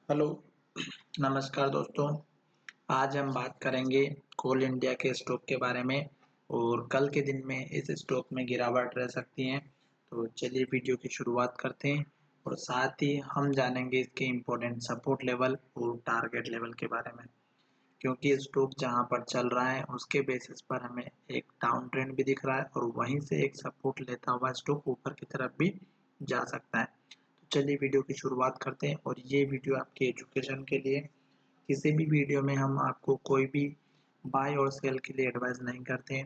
Hello, नमस्कार दोस्तों। आज हम बात करेंगे कोल इंडिया के स्टॉक के बारे में और कल के दिन में इस स्टॉक में गिरावट रह सकती है। तो चलिए वीडियो की शुरुआत करते हैं और साथ ही हम जानेंगे इसके इम्पोर्टेंट सपोर्ट लेवल और टारगेट लेवल के बारे में। क्योंकि स्टॉक जहां पर चल रहा है उसके बेसिस पर हमें एक डाउन ट्रेंड भी दिख रहा है और वहीं से एक सपोर्ट लेता हुआ स्टॉक ऊपर की तरफ भी जा सकता है। तो चलिए वीडियो की शुरुआत करते हैं और ये वीडियो आपके एजुकेशन के लिए। किसी भी वीडियो में हम आपको कोई भी बाय और सेल के लिए एडवाइस नहीं करते हैं।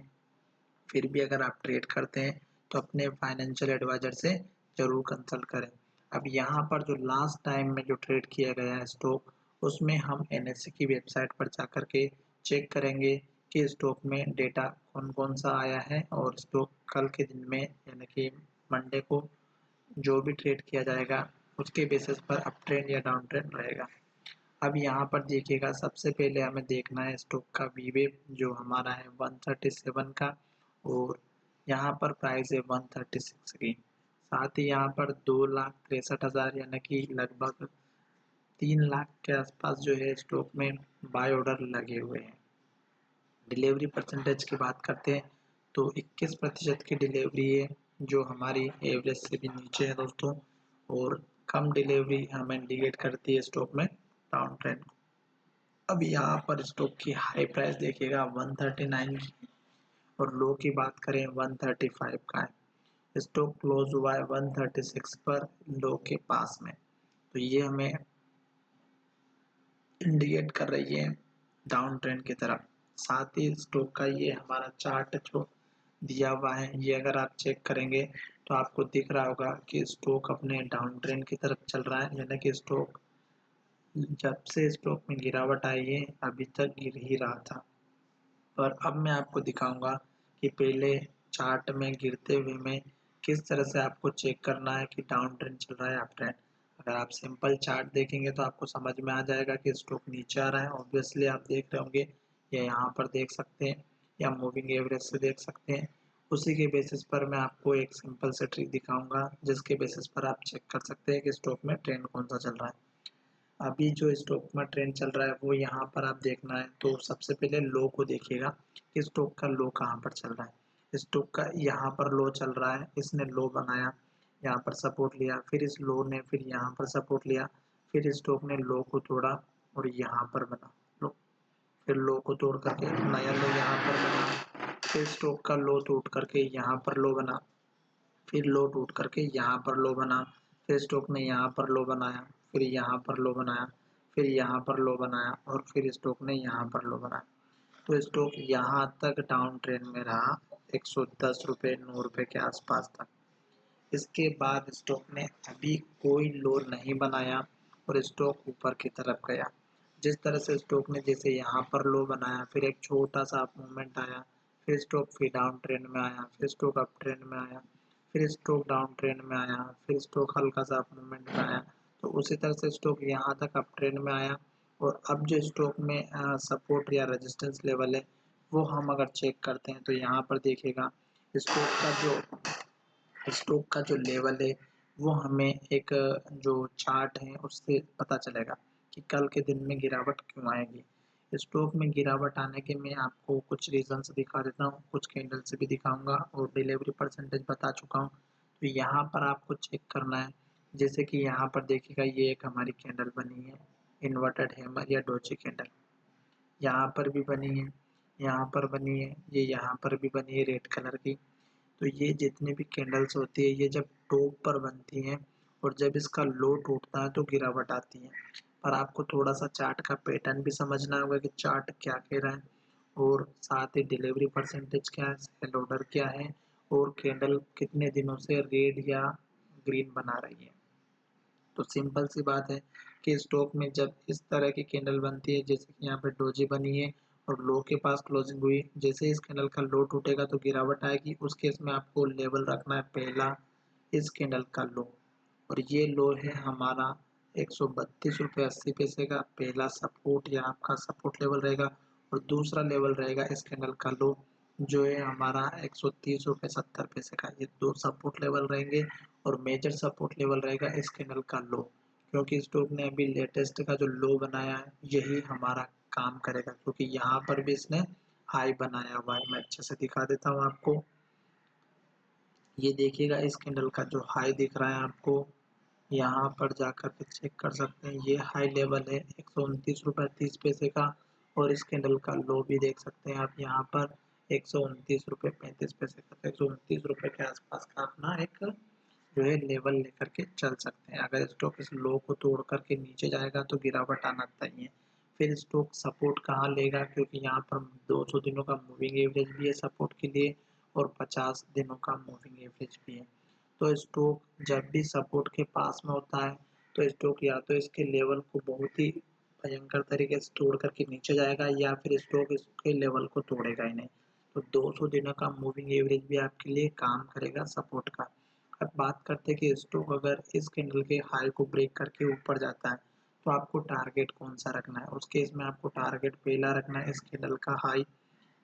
फिर भी अगर आप ट्रेड करते हैं तो अपने फाइनेंशियल एडवाइजर से ज़रूर कंसल्ट करें। अब यहाँ पर जो लास्ट टाइम में जो ट्रेड किया गया है स्टॉक, उसमें हम एनएसई की वेबसाइट पर जाकर के चेक करेंगे कि स्टॉक में डेटा कौन-कौन सा आया है और स्टॉक कल के दिन में यानी कि मंडे को जो भी ट्रेड किया जाएगा उसके बेसिस पर अप ट्रेंड या डाउन ट्रेंड रहेगा। अब यहाँ पर देखिएगा, सबसे पहले हमें देखना है स्टॉक का वीवेप जो हमारा है 137 का और यहाँ पर प्राइस है 136 की। साथ ही यहाँ पर 2,63,000 यानी कि लगभग 3 लाख के आसपास जो है स्टॉक में बाय ऑर्डर लगे हुए हैं। डिलीवरी परसेंटेज की बात करते हैं तो 21% की डिलीवरी है जो हमारी एवरेज से भी नीचे है दोस्तों। और कम डिलीवरी हमें इंडिकेट करती है स्टॉक में डाउन ट्रेंड। अब यहाँ पर स्टॉक की हाई प्राइस देखिएगा 139 की और लो की बात करें 135 का है। स्टॉक क्लोज हुआ है 136 पर लो के पास में। तो ये हमें इंडिकेट कर रही है डाउन ट्रेंड की तरफ। साथ ही स्टॉक का ये हमारा चार्ट जो दिया हुआ है, ये अगर आप चेक करेंगे तो आपको दिख रहा होगा कि स्टॉक अपने डाउन ट्रेंड की तरफ चल रहा है। यानी कि स्टॉक जब से स्टॉक में गिरावट आई है अभी तक गिर ही रहा था। पर अब मैं आपको दिखाऊंगा कि पहले चार्ट में गिरते हुए में किस तरह से आपको चेक करना है कि डाउन ट्रेंड चल रहा है अप ट्रेंड। अगर आप सिंपल चार्ट देखेंगे तो आपको समझ में आ जाएगा कि स्टॉक नीचे आ रहा है। ऑब्वियसली आप देख रहे होंगे या यहाँ पर देख सकते हैं या मूविंग एवरेज से देख सकते हैं। उसी के बेसिस पर मैं आपको एक सिंपल से ट्रिक दिखाऊंगा जिसके बेसिस पर आप चेक कर सकते हैं कि स्टॉक में ट्रेंड कौन सा चल रहा है। अभी जो स्टॉक में ट्रेंड चल रहा है वो यहाँ पर आप देखना है तो सबसे पहले लो को देखिएगा कि स्टॉक का लो कहाँ पर चल रहा है। स्टॉक का यहाँ पर लो चल रहा है, इसने लो बनाया, यहाँ पर सपोर्ट लिया, फिर इस लो ने फिर यहाँ पर सपोर्ट लिया, फिर स्टॉक ने लो को तोड़ा और यहाँ पर बना लो, फिर लो को तोड़ करके नया लो यहाँ पर बना, फिर स्टॉक का लो टूट करके यहाँ पर लो बना, फिर लो टूट करके यहाँ पर लो बना, फिर स्टॉक ने यहाँ पर लो बनाया, फिर यहाँ पर लो बनाया, फिर यहाँ पर लो बनाया और फिर स्टॉक ने यहाँ पर लो बनाया। तो स्टॉक यहाँ तक डाउन ट्रेंड में रहा 110 रुपये 9 रुपये के आसपास तक। इसके बाद स्टॉक ने अभी कोई लो नहीं बनाया और स्टॉक ऊपर की तरफ गया। जिस तरह से स्टॉक ने जैसे यहाँ पर लो बनाया, फिर एक छोटा सा अप मूवमेंट आया, फिर स्टॉक फिर डाउन ट्रेंड में आया, फिर स्टॉक अप ट्रेंड में आया, फिर स्टॉक डाउन ट्रेंड में आया, फिर स्टॉक हल्का सा अप मूवमेंट में आया। तो उसी तरह से स्टॉक यहाँ तक अप ट्रेंड में आया और अब जो स्टॉक में सपोर्ट या रेजिस्टेंस लेवल है वो हम अगर चेक करते हैं तो यहाँ पर देखिएगा स्टॉक का जो लेवल है वो हमें एक जो चार्ट है उससे पता चलेगा कि कल के दिन में गिरावट क्यों आएगी। स्टॉक में गिरावट आने के मैं आपको कुछ रीजंस दिखा देता हूँ, कुछ कैंडल से भी दिखाऊंगा और डिलीवरी परसेंटेज बता चुका हूँ। तो यहाँ पर आपको चेक करना है, जैसे कि यहाँ पर देखिएगा ये एक हमारी कैंडल बनी है इन्वर्टेड हैमर या डोजी कैंडल, यहाँ पर भी बनी है, यहाँ पर बनी है, ये यहाँ पर भी बनी है रेड कलर की। तो ये जितनी भी कैंडल्स होती है ये जब टॉप पर बनती हैं और जब इसका लो टूटता है तो गिरावट आती है। पर आपको थोड़ा सा चार्ट का पैटर्न भी समझना होगा कि चार्ट क्या कह रहा है और साथ ही डिलीवरी परसेंटेज क्या है, सेल ऑर्डर क्या है और कैंडल कितने दिनों से रेड या ग्रीन बना रही है। तो सिंपल सी बात है कि स्टॉक में जब इस तरह की कैंडल बनती है, जैसे कि यहाँ पे डोजी बनी है और लो के पास क्लोजिंग हुई, जैसे इस कैंडल का लो टूटेगा तो गिरावट आएगी। उस केस में आपको लेवल रखना है पहला इस कैंडल का लो और ये लो है हमारा 132 रुपये 80 पैसे का पहला सपोर्ट या आपका सपोर्ट लेवल रहेगा और दूसरा लेवल रहेगा इस कैंडल का लो जो है हमारा 130 रुपये 70 पैसे का। ये दो सपोर्ट लेवल रहेंगे और मेजर सपोर्ट लेवल रहेगा इस कैंडल का लो, क्योंकि स्टॉक ने अभी लेटेस्ट का जो लो बनाया है यही हमारा काम करेगा, क्योंकि यहाँ पर भी इसने हाई बनाया हुआ है। मैं अच्छे से दिखा देता हूँ आपको। ये देखिएगा इस कैंडल का जो हाई दिख रहा है आपको, यहाँ पर जाकर के चेक कर सकते हैं। ये हाई लेवल है 129 रुपये 30 पैसे का, और इस कैंडल का लो भी देख सकते हैं आप यहाँ पर 129 रुपये 35 पैसे का। 129 रुपये के आसपास का अपना एक जो है लेवल लेकर के चल सकते हैं। अगर स्टॉक इस लो को तोड़ करके नीचे जाएगा तो गिरावट आना तय है। फिर स्टॉक सपोर्ट कहाँ लेगा, क्योंकि यहाँ पर 200 दिनों का मूविंग एवरेज भी है सपोर्ट के लिए, और 50 दिनों का मूविंग एवरेज भी है। तो स्टॉक जब भी सपोर्ट के पास में होता है तो स्टॉक या तो इसके लेवल को बहुत ही भयंकर तरीके से तोड़ करके नीचे जाएगा, या फिर स्टॉक इसके लेवल को तोड़ेगा ही नहीं। तो 200 दिनों का मूविंग एवरेज भी आपके लिए काम करेगा सपोर्ट का। अब बात करते हैं कि स्टॉक अगर इस कैंडल के हाई को ब्रेक करके ऊपर जाता है तो आपको टारगेट कौन सा रखना है। उस केस में आपको टारगेट पहला रखना है इस कैंडल का हाई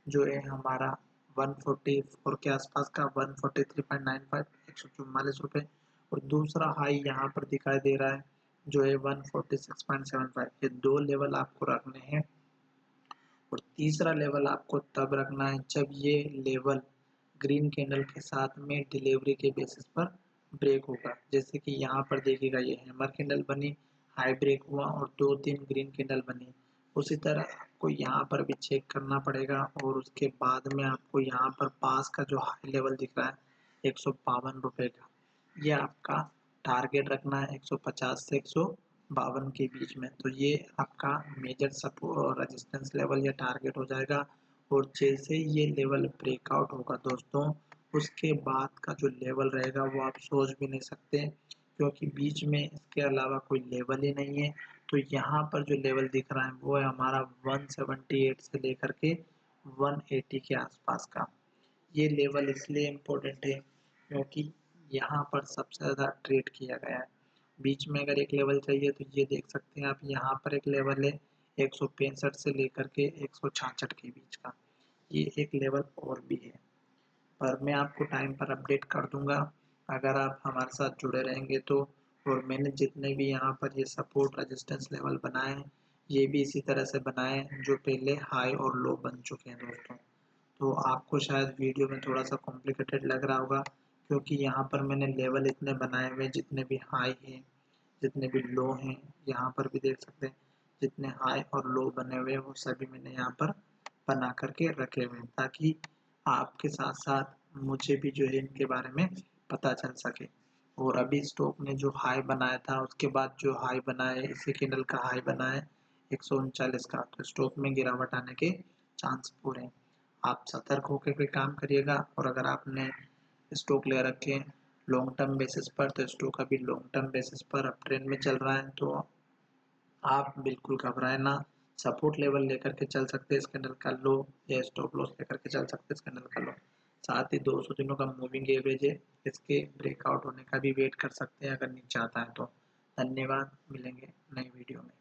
जो है हमारा 144 के आसपास का, 143.95 144 रुपये, और दूसरा हाई यहाँ पर दिखाई दे रहा है जो है 146.75। ये दो लेवल आपको रखने हैं। और तीसरा लेवल आपको तब रखना है जब ये लेवल ग्रीन कैंडल के साथ में डिलीवरी के बेसिस पर ब्रेक होगा। जैसे कि यहाँ पर देखिएगा ये हैमर कैंडल बनी, हाई ब्रेक हुआ और 2-3 ग्रीन कैंडल बनी। उसी तरह आपको यहाँ पर भी चेक करना पड़ेगा, और उसके बाद में आपको यहाँ पर पास का जो हाई लेवल दिख रहा है 152 रुपये का, ये आपका टारगेट रखना है 150 से 152 के बीच में। तो ये आपका मेजर सपोर्ट और रेजिस्टेंस लेवल या टारगेट हो जाएगा। और जैसे ये लेवल ब्रेकआउट होगा दोस्तों, उसके बाद का जो लेवल रहेगा वो आप सोच भी नहीं सकते, क्योंकि बीच में इसके अलावा कोई लेवल ही नहीं है। तो यहाँ पर जो लेवल दिख रहा है वो है हमारा 178 से लेकर के 180 के आसपास का। ये लेवल इसलिए इम्पोर्टेंट है क्योंकि यहाँ पर सबसे ज़्यादा ट्रेड किया गया है। बीच में अगर एक लेवल चाहिए तो ये देख सकते हैं आप, यहाँ पर एक लेवल है 165 से लेकर के 166 के बीच का। ये एक लेवल और भी है, पर मैं आपको टाइम पर अपडेट कर दूंगा अगर आप हमारे साथ जुड़े रहेंगे तो। और मैंने जितने भी यहाँ पर ये सपोर्ट रेजिस्टेंस लेवल बनाए हैं ये भी इसी तरह से बनाए हैं जो पहले हाई और लो बन चुके हैं दोस्तों। तो आपको शायद वीडियो में थोड़ा सा कॉम्प्लिकेटेड लग रहा होगा, क्योंकि यहाँ पर मैंने लेवल इतने बनाए हुए, जितने भी हाई हैं जितने भी लो हैं, यहाँ पर भी देख सकते हैं जितने हाई और लो बने हुए हैं वो सभी मैंने यहाँ पर बना करके रखे हुए हैं, ताकि आपके साथ साथ मुझे भी जो है इनके बारे में पता चल सके। और अभी स्टॉक ने जो हाई बनाया था उसके बाद जो हाई बनाया है इसी कैंडल का हाई बना है 139 का, तो स्टॉक में गिरावट आने के चांस पूरे हैं। आप सतर्क होकर के काम करिएगा। और अगर आपने स्टॉक ले रखे हैं लॉन्ग टर्म बेसिस पर, तो स्टॉक अभी लॉन्ग टर्म बेसिस पर अप ट्रेंड में चल रहा है, तो आप बिल्कुल घबराए ना। सपोर्ट लेवल लेकर के चल सकते हैं इस कैंडल का लो, या स्टॉप लॉस लेकर के चल सकते हैं इस कैंडल का लो। साथ ही 200 दिनों का मूविंग एवरेज है, इसके ब्रेकआउट होने का भी वेट कर सकते हैं अगर नीचे आता है तो। धन्यवाद, मिलेंगे नई वीडियो में।